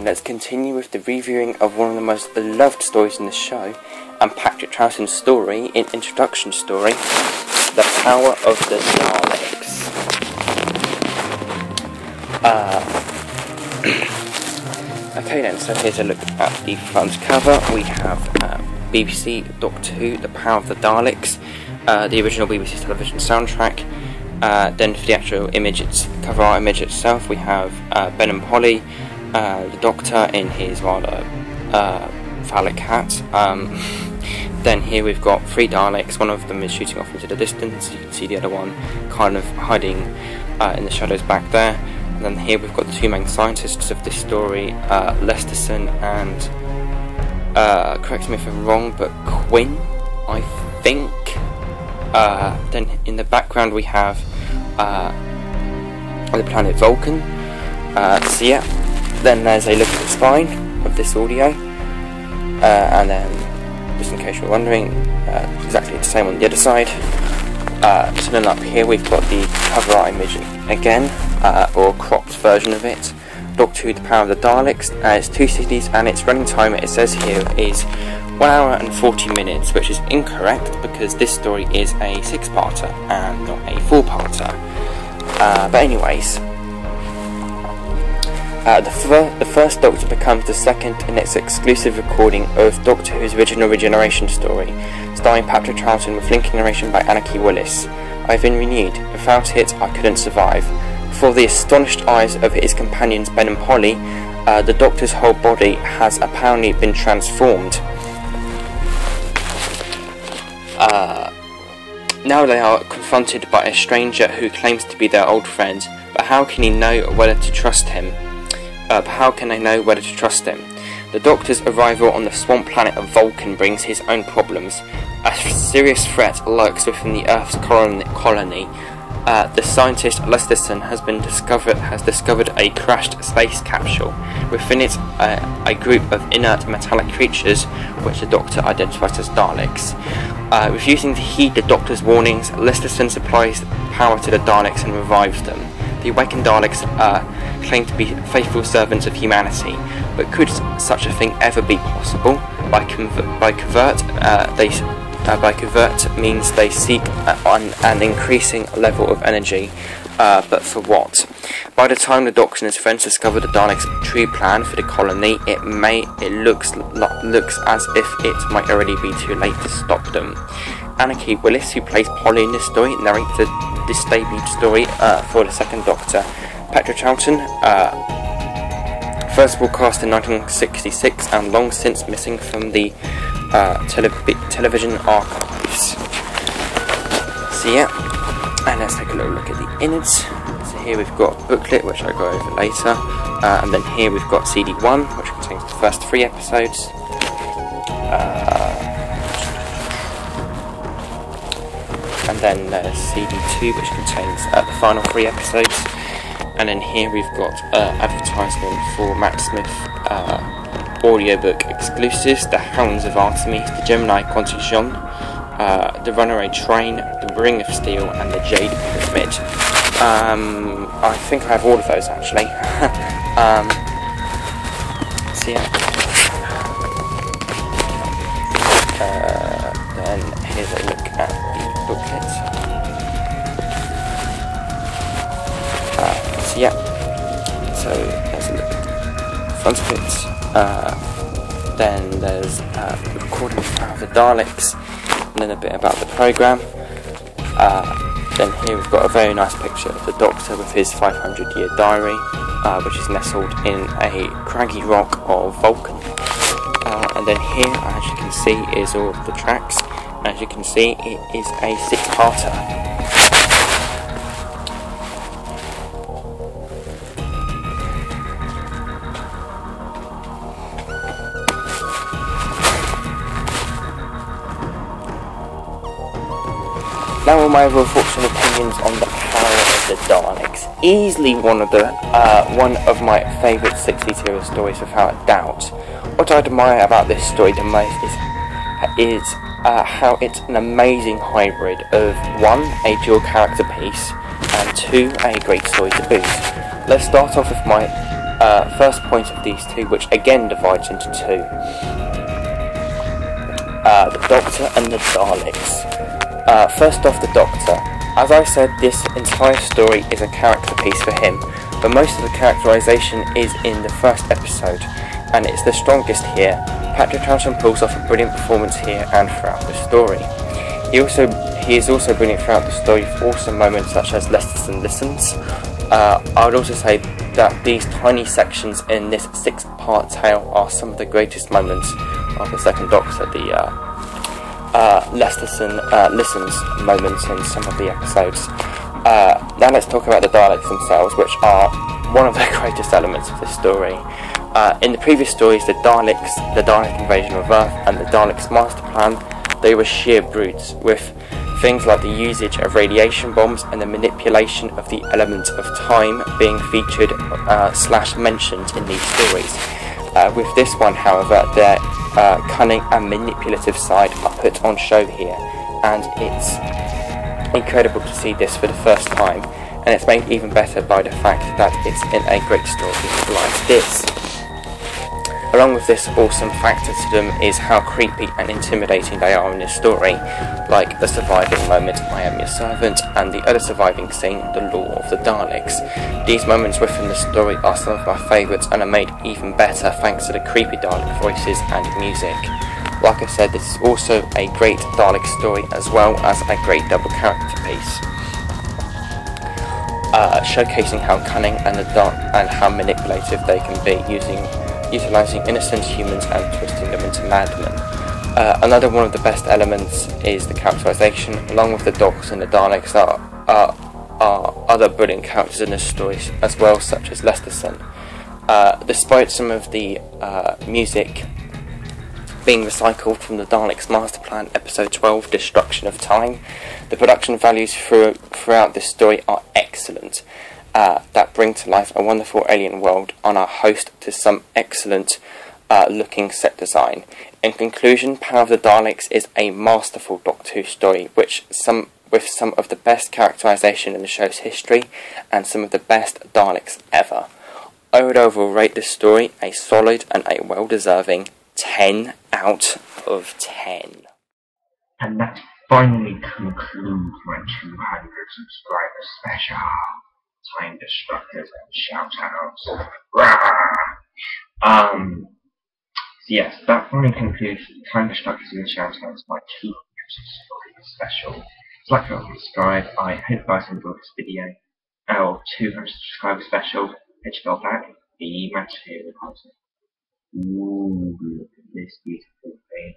let's continue with the reviewing of one of the most beloved stories in the show, and Patrick Troughton's story, in introduction story, The Power of the Daleks. Okay then, so here's a look at the front cover. We have BBC Doctor Who, The Power of the Daleks, the original BBC television soundtrack. Then for the actual image, cover art image itself, we have Ben and Polly, the Doctor in his rather phallic hat. Then here we've got three Daleks. One of them is shooting off into the distance. You can see the other one kind of hiding in the shadows back there. And then here we've got the two main scientists of this story, Lesterson and, correct me if I'm wrong, but Quinn, I think. Then in the background we have the planet Vulcan. So yeah, then there's a look at the spine of this audio, and then, just in case you're wondering, exactly the same on the other side. So then up here we've got the cover art image again, or a cropped version of it. Doctor Who, The Power of the Daleks. It's 2 CDs, and its running time, it says here, is 1 hour and 40 minutes, which is incorrect because this story is a 6-parter and not a 4-parter. But anyways, the first Doctor becomes the second in its exclusive recording of Doctor Who's original regeneration story, starring Patrick Troughton with linking narration by Anarchy Willis. I've been renewed. Without it, I couldn't survive. Before the astonished eyes of his companions Ben and Polly, the Doctor's whole body has apparently been transformed. Now they are confronted by a stranger who claims to be their old friend, but how can he know whether to trust him? The Doctor's arrival on the swamp planet of Vulcan brings his own problems. A serious threat lurks within the Earth's colony. The scientist Lesterson has discovered a crashed space capsule. Within it, a group of inert metallic creatures, which the Doctor identifies as Daleks. Refusing to heed the Doctor's warnings, Lesterson supplies power to the Daleks and revives them. The awakened Daleks claim to be faithful servants of humanity, but could such a thing ever be possible? By covert means they seek an increasing level of energy, but for what? By the time the Doctor and his friends discover the Daleks' true plan for the colony, it looks as if it might already be too late to stop them. Anarchy Willis, who plays Polly in this story, narrates this debut story for the second Doctor. Patrick Troughton, first broadcast in 1966 and long since missing from the television archives. So yeah, and let's take a little look at the innards. So here we've got a booklet, which I'll go over later, and then here we've got CD1, which contains the first 3 episodes. And then there's CD2, which contains the final 3 episodes. And then here we've got advertisement for Matt Smith audiobook exclusives: The Hounds of Artemis, The Gemini Contingent, The Runaway Train, The Ring of Steel, and The Jade Pyramid. I think I have all of those actually. So yeah. Then here's a look at the booklet. So yeah. So there's a look at the front of it. Then there's the recording of the Daleks, and then a bit about the programme. Then here we've got a very nice picture of the Doctor with his 500-year diary, which is nestled in a craggy rock of Vulcan. And then here, as you can see, is all of the tracks. As you can see, it is a 6-parter. Now all my overall thoughts and opinions on The Power of the Daleks. Easily one of my favourite 60s hero stories, without a doubt. What I admire about this story the most is how it's an amazing hybrid of 1, a dual character piece, and 2, a great story to boot. Let's start off with my First point of these two, which again divides into two. The Doctor and the Daleks. First off, the Doctor. As I said, this entire story is a character piece for him, but most of the characterization is in the first episode, and it's the strongest here. Patrick Troughton pulls off a brilliant performance here and throughout the story. He is also brilliant throughout the story for awesome moments such as Lesterson Listens. I would also say that these tiny sections in this 6-part tale are some of the greatest moments of the second Doctor, the Lesterson Listens moments in some of the episodes. Now let's talk about the Daleks themselves, which are one of the greatest elements of this story. In the previous stories, the Dalek invasion of Earth and the Daleks master plan, they were sheer brutes, with things like the usage of radiation bombs and the manipulation of the element of time being featured / mentioned in these stories. With this one, however, their cunning and manipulative side are put on show here, and it's incredible to see this for the first time, and it's made even better by the fact that it's in a great story like this. Along with this awesome factor to them is how creepy and intimidating they are in this story, like the surviving moment, I am your servant, and the other surviving scene, the law of the Daleks. These moments within the story are some of my favourites and are made even better thanks to the creepy Dalek voices and music. Like I said, this is also a great Dalek story as well as a great double character piece, showcasing how cunning and how manipulative they can be, utilising innocent humans and twisting them into madmen. Another one of the best elements is the characterisation. Along with the Doctors and the Daleks are other brilliant characters in this story as well, such as Lesterson. Despite some of the music being recycled from the Daleks Master Plan episode 12, Destruction of Time, the production values throughout this story are excellent. That bring to life a wonderful alien world on our host to some excellent looking set design. In conclusion, Power of the Daleks is a masterful Doctor Who story with some of the best characterization in the show's history and some of the best Daleks ever. I would overall rate this story a solid and a well-deserving 10 out of 10. And that finally concludes my 200 subscriber special. Time Destructors and Shout-outs. So yes, that finally concludes Time Destructors and Shout-outs, my 200 subscriber special. Like and subscribe. I hope you guys enjoyed this video. Our 200 subscriber special. Let's go back. The material content. Ooh, look at this beautiful thing.